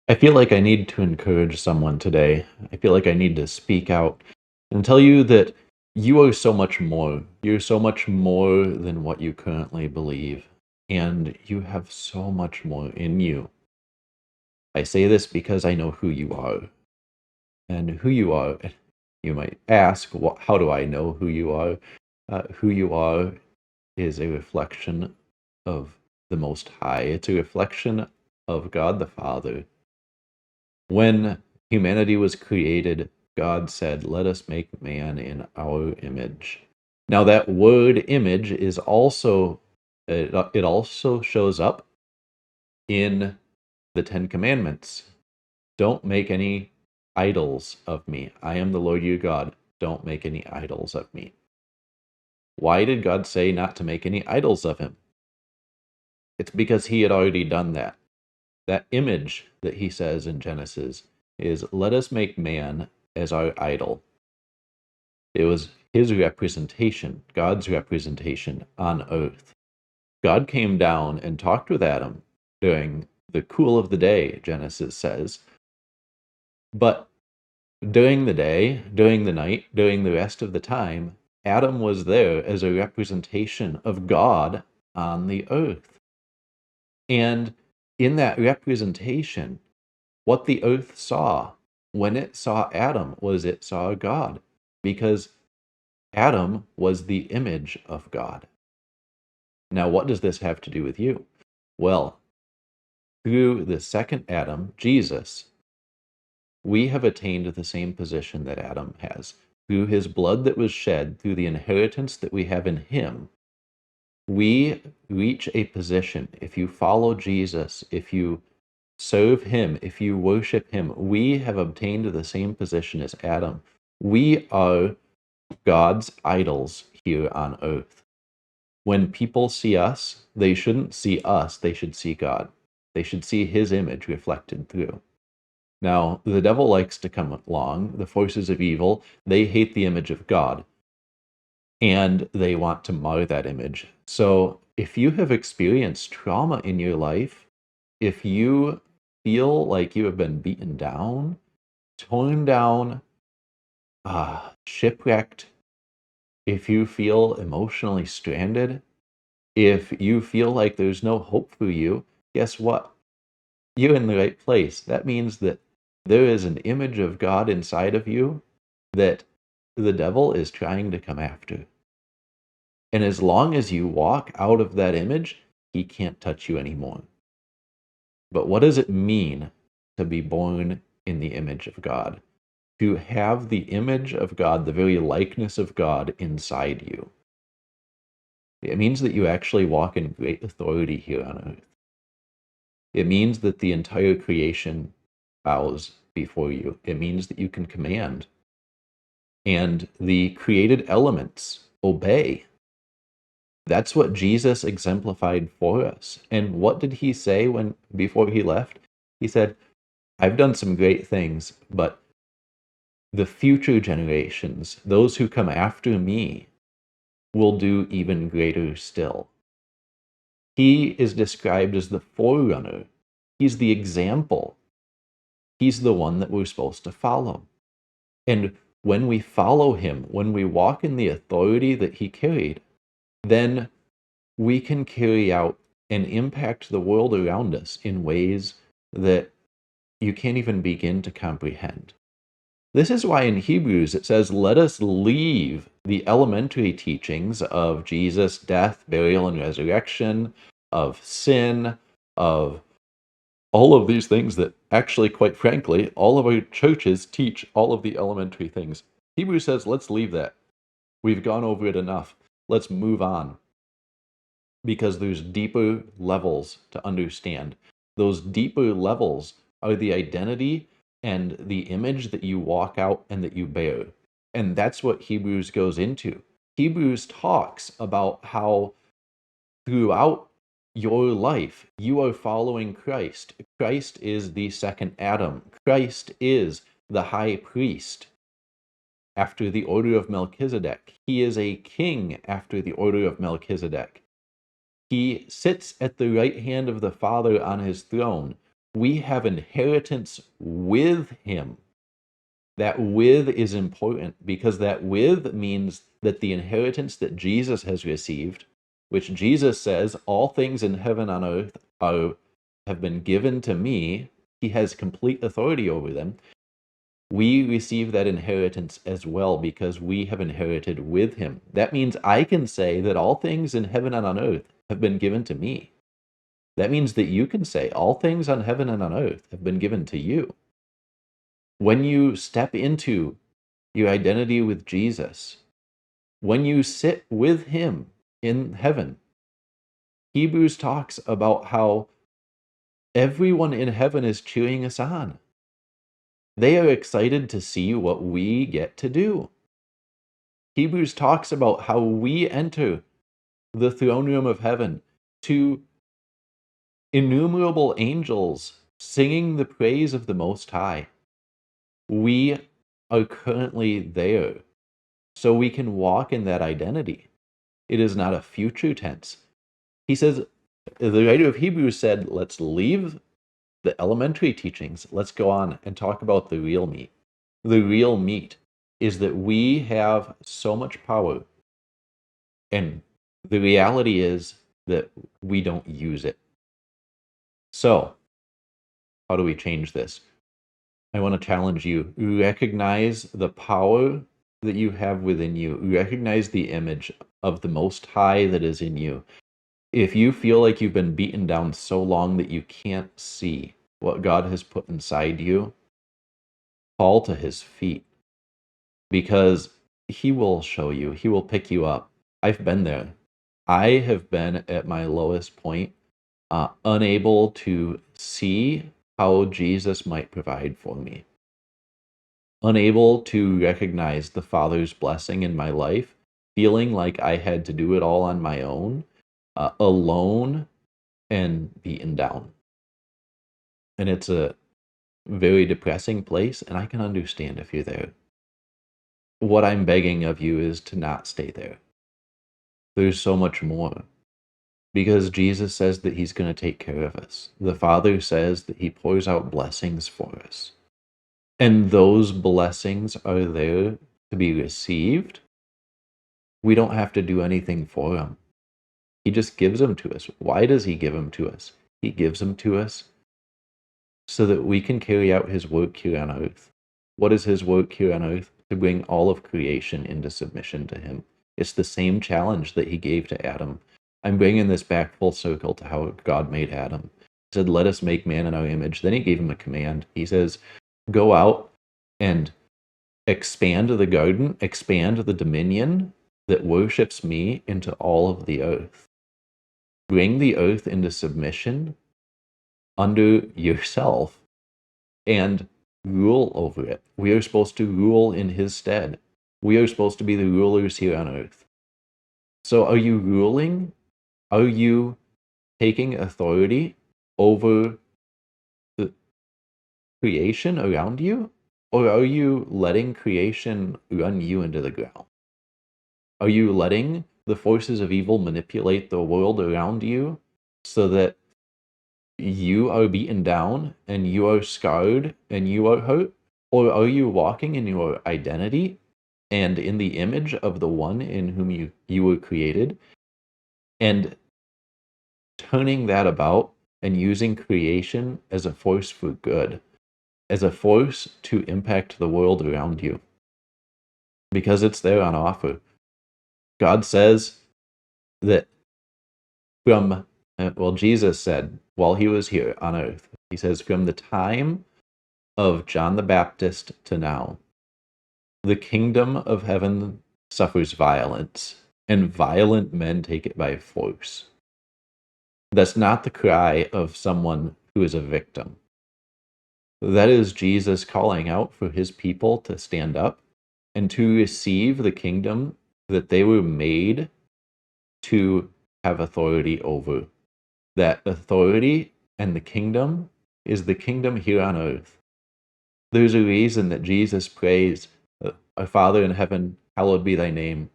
I feel like I need to encourage someone today. I feel like I need to speak out and tell you that you are so much more. You're so much more than what you currently believe. And you have so much more in you. I say this because I know who you are. And who you are, you might ask, how do I know who you are? Who you are is a reflection of the Most High, it's a reflection of God the Father. When humanity was created, God said, "Let us make man in our image." Now, that word image is also, it also shows up in the Ten Commandments. Don't make any idols of me. I am the Lord your God. Don't make any idols of me. Why did God say not to make any idols of him? It's because he had already done that. That image that he says in Genesis is, let us make man as our idol. It was his representation, God's representation on earth. God came down and talked with Adam during the cool of the day, Genesis says. But during the day, during the night, during the rest of the time, Adam was there as a representation of God on the earth. And in that representation, what the earth saw when it saw Adam was it saw God, because Adam was the image of God. Now, what does this have to do with you? Well, through the second Adam, Jesus, we have attained the same position that Adam has. Through his blood that was shed, through the inheritance that we have in him, we reach a position. If you follow Jesus, if you serve him, if you worship him, we have obtained the same position as Adam. We are God's idols here on earth. When people see us, they shouldn't see us, they should see God. They should see his image reflected through. Now, the devil likes to come along, the forces of evil, they hate the image of God, and they want to mar that image. So, if you have experienced trauma in your life, if you feel like you have been beaten down, torn down, shipwrecked, if you feel emotionally stranded, if you feel like there's no hope for you, guess what? You're in the right place. That means that there is an image of God inside of you that the devil is trying to come after. And as long as you walk out of that image, he can't touch you anymore. But what does it mean to be born in the image of God? To have the image of God, the very likeness of God inside you. It means that you actually walk in great authority here on earth. It means that the entire creation bows before you. It means that you can command. And the created elements obey. That's what Jesus exemplified for us. And what did he say before he left? He said, I've done some great things, but the future generations, those who come after me, will do even greater still. He is described as the forerunner. He's the example. He's the one that we're supposed to follow. And when we follow him, when we walk in the authority that he carried, then we can carry out and impact the world around us in ways that you can't even begin to comprehend. This is why in Hebrews it says, let us leave the elementary teachings of Jesus' death, burial, and resurrection, of sin, of all of these things that actually, quite frankly, all of our churches teach all of the elementary things. Hebrews says, let's leave that. We've gone over it enough. Let's move on. Because there's deeper levels to understand. Those deeper levels are the identity and the image that you walk out and that you bear. And that's what Hebrews goes into. Hebrews talks about how throughout your life you are following Christ. Christ is the second Adam. Christ is the high priest after the order of Melchizedek. He is a king after the order of Melchizedek. He sits at the right hand of the Father on his throne. We have inheritance with him. That with is important because that with means that the inheritance that Jesus has received, which Jesus says, all things in heaven and earth have been given to me. He has complete authority over them. We receive that inheritance as well because we have inherited with him. That means I can say that all things in heaven and on earth have been given to me. That means that you can say all things on heaven and on earth have been given to you. When you step into your identity with Jesus, when you sit with him in heaven, Hebrews talks about how everyone in heaven is cheering us on. They are excited to see what we get to do. Hebrews talks about how we enter the throne room of heaven to innumerable angels singing the praise of the Most High. We are currently there, so we can walk in that identity. It is not a future tense. He says, the writer of Hebrews said, let's leave the elementary teachings. Let's go on and talk about the real meat. The real meat is that we have so much power, and the reality is that we don't use it. So, how do we change this? I want to challenge you. Recognize the power that you have within you. Recognize the image of the Most High that is in you. If you feel like you've been beaten down so long that you can't see what God has put inside you, fall to his feet because he will show you. He will pick you up. I've been there. I have been at my lowest point, unable to see how Jesus might provide for me, unable to recognize the Father's blessing in my life, feeling like I had to do it all on my own, alone and beaten down. And it's a very depressing place, and I can understand if you're there. What I'm begging of you is to not stay there. There's so much more. Because Jesus says that he's going to take care of us. The Father says that he pours out blessings for us. And those blessings are there to be received. We don't have to do anything for them. He just gives them to us. Why does he give them to us? He gives them to us so that we can carry out his work here on earth. What is his work here on earth? To bring all of creation into submission to him. It's the same challenge that he gave to Adam. I'm bringing this back full circle to how God made Adam. He said, let us make man in our image. Then he gave him a command. He says, go out and expand the garden, expand the dominion that worships me into all of the earth. Bring the earth into submission under yourself and rule over it. We are supposed to rule in his stead. We are supposed to be the rulers here on earth. So are you ruling? Are you taking authority over the creation around you? Or are you letting creation run you into the ground? Are you letting the forces of evil manipulate the world around you so that you are beaten down and you are scarred and you are hurt? Or are you walking in your identity and in the image of the one in whom you were created and turning that about and using creation as a force for good, as a force to impact the world around you? Because it's there on offer. God says that Jesus said while he was here on earth, he says, from the time of John the Baptist to now, the kingdom of heaven suffers violence, and violent men take it by force. That's not the cry of someone who is a victim. That is Jesus calling out for his people to stand up and to receive the kingdom that they were made to have authority over. That authority and the kingdom is the kingdom here on earth. There's a reason that Jesus prays, our Father in heaven, hallowed be thy name.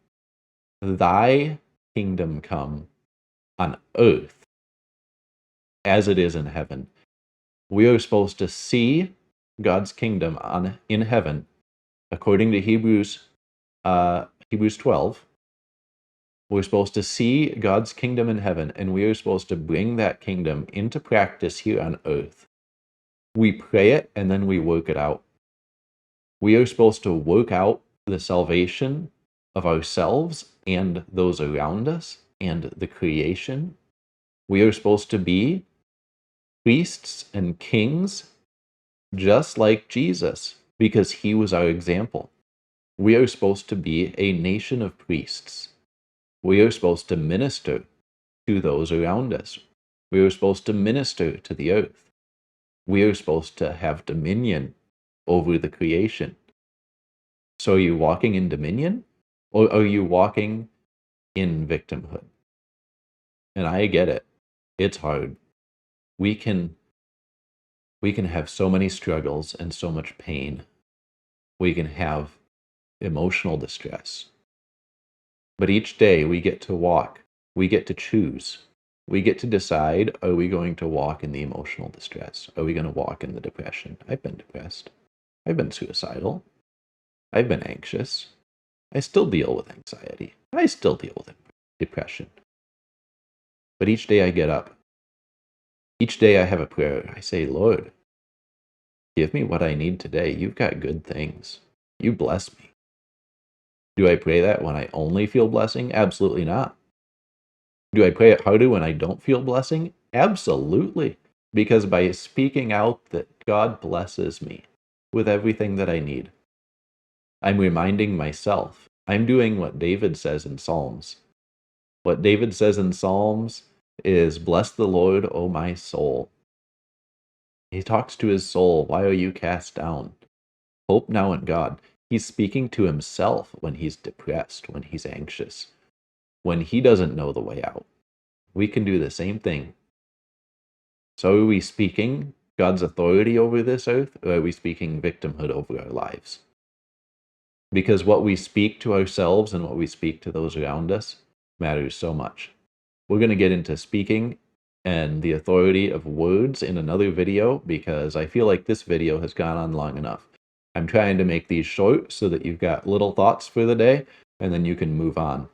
Thy kingdom come on earth as it is in heaven. We are supposed to see God's kingdom in heaven, according to Hebrews 12. We're supposed to see God's kingdom in heaven, and we are supposed to bring that kingdom into practice here on earth. We pray it, and then we work it out. We are supposed to work out the salvation of ourselves and those around us and the creation. We are supposed to be priests and kings just like Jesus, because he was our example. We are supposed to be a nation of priests. We are supposed to minister to those around us. We are supposed to minister to the earth. We are supposed to have dominion over the creation. So are you walking in dominion, or are you walking in victimhood? And I get it. It's hard. We can have so many struggles and so much pain. We can have emotional distress. But each day we get to walk. We get to choose. We get to decide, are we going to walk in the emotional distress? Are we going to walk in the depression? I've been depressed. I've been suicidal. I've been anxious. I still deal with anxiety. I still deal with depression. But each day I get up. Each day I have a prayer. I say, Lord, give me what I need today. You've got good things. You bless me. Do I pray that when I only feel blessing? Absolutely not. Do I pray it harder when I don't feel blessing? Absolutely. Because by speaking out that God blesses me with everything that I need, I'm reminding myself. I'm doing what David says in Psalms. What David says in Psalms is, bless the Lord, O my soul. He talks to his soul, why are you cast down? Hope now in God. He's speaking to himself when he's depressed, when he's anxious, when he doesn't know the way out. We can do the same thing. So are we speaking God's authority over this earth, or are we speaking victimhood over our lives? Because what we speak to ourselves and what we speak to those around us matters so much. We're going to get into speaking and the authority of words in another video, because I feel like this video has gone on long enough. I'm trying to make these short so that you've got little thoughts for the day, and then you can move on.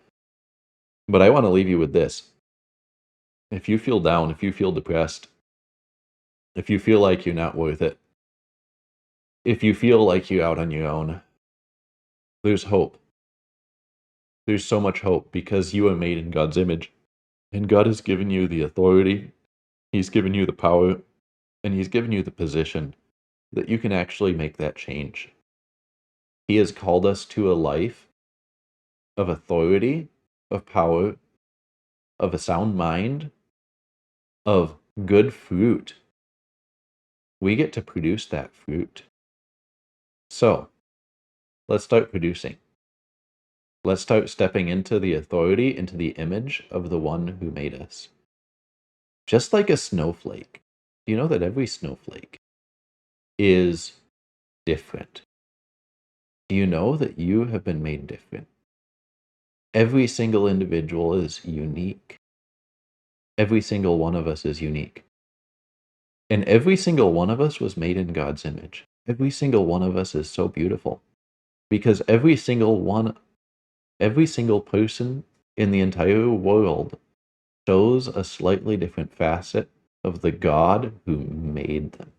But I want to leave you with this. If you feel down, if you feel depressed, if you feel like you're not worth it, if you feel like you're out on your own, there's hope. There's so much hope, because you are made in God's image. And God has given you the authority, He's given you the power, and He's given you the position that you can actually make that change. He has called us to a life of authority, of power, of a sound mind, of good fruit. We get to produce that fruit. So, let's start producing. Let's start stepping into the authority, into the image of the one who made us. Just like a snowflake. You know that every snowflake is different. Do you know that you have been made different? Every single individual is unique. Every single one of us is unique. And every single one of us was made in God's image. Every single one of us is so beautiful. Because every single person in the entire world shows a slightly different facet of the God who made them.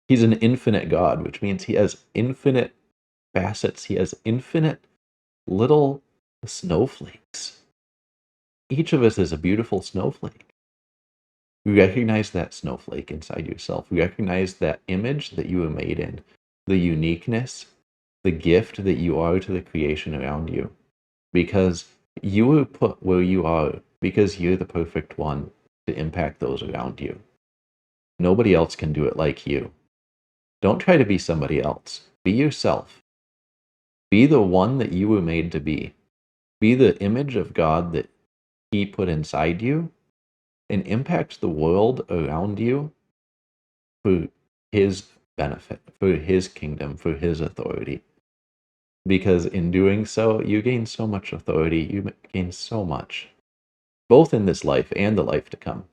He's an infinite God, which means he has infinite facets. He has infinite little snowflakes. Each of us is a beautiful snowflake. Recognize that snowflake inside yourself. Recognize that image that you were made in, the uniqueness, the gift that you are to the creation around you. Because you were put where you are because you're the perfect one to impact those around you. Nobody else can do it like you. Don't try to be somebody else. Be yourself. Be the one that you were made to be. Be the image of God that He put inside you, and impact the world around you for His benefit, for His kingdom, for His authority. Because in doing so, you gain so much authority, you gain so much, both in this life and the life to come.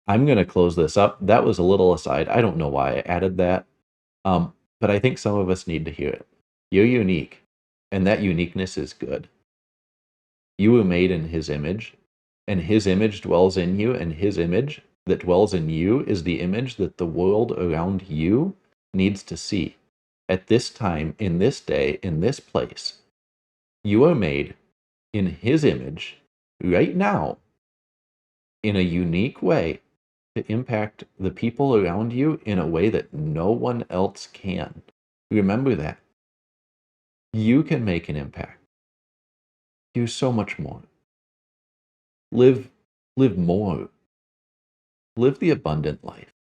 I'm going to close this up. That was a little aside. I don't know why I added that. But I think some of us need to hear it. You're unique, and that uniqueness is good. You were made in his image, and his image dwells in you, and his image that dwells in you is the image that the world around you needs to see. At this time, in this day, in this place, you are made in his image right now in a unique way to impact the people around you in a way that no one else can. Remember that. You can make an impact. Do so much more. Live more. Live the abundant life.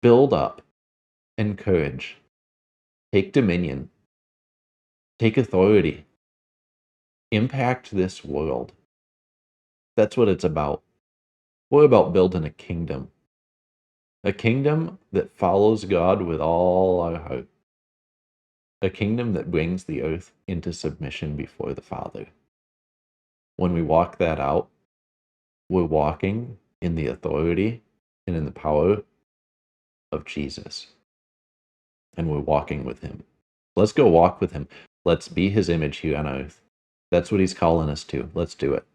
Build up. Encourage. Take dominion. Take authority. Impact this world. That's what it's about. We're about building a kingdom that follows God with all our heart, a kingdom that brings the earth into submission before the Father. When we walk that out, we're walking in the authority and in the power of Jesus, and we're walking with him. Let's go walk with him. Let's be his image here on earth. That's what he's calling us to. Let's do it.